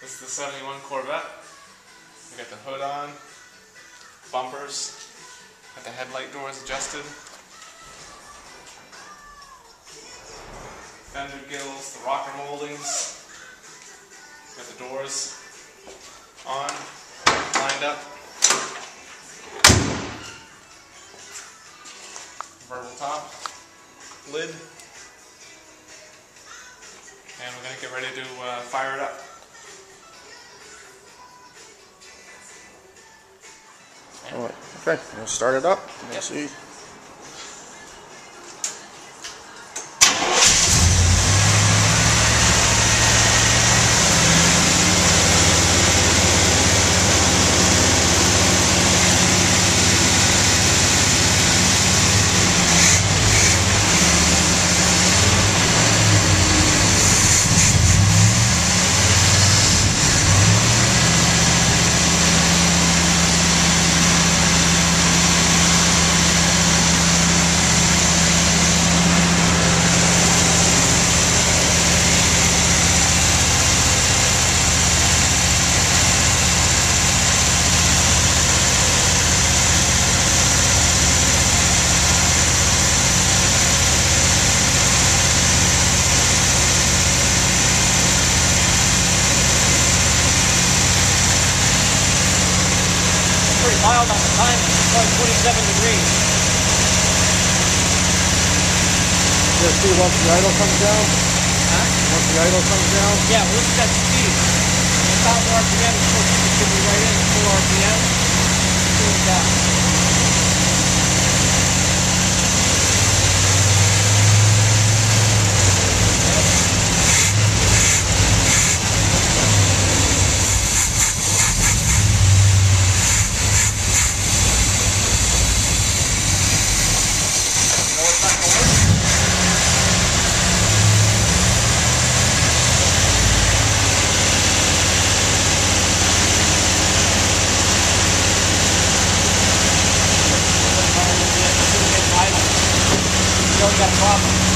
This is the 71 Corvette. We got the hood on, bumpers, got the headlight doors adjusted, fender gills, the rocker moldings, got the doors on, lined up, convertible top, lid, and we're going to get ready to fire it up. Alright, okay, we'll start it up. Let's see. Mild on the time, it's like 27 degrees. Just see once the idle comes down? Huh? Once the idle comes down? Yeah, well, this is at speed. 1,000 RPM, it's supposed to give me right in at 4 RPM. Cool it down. Got a problem.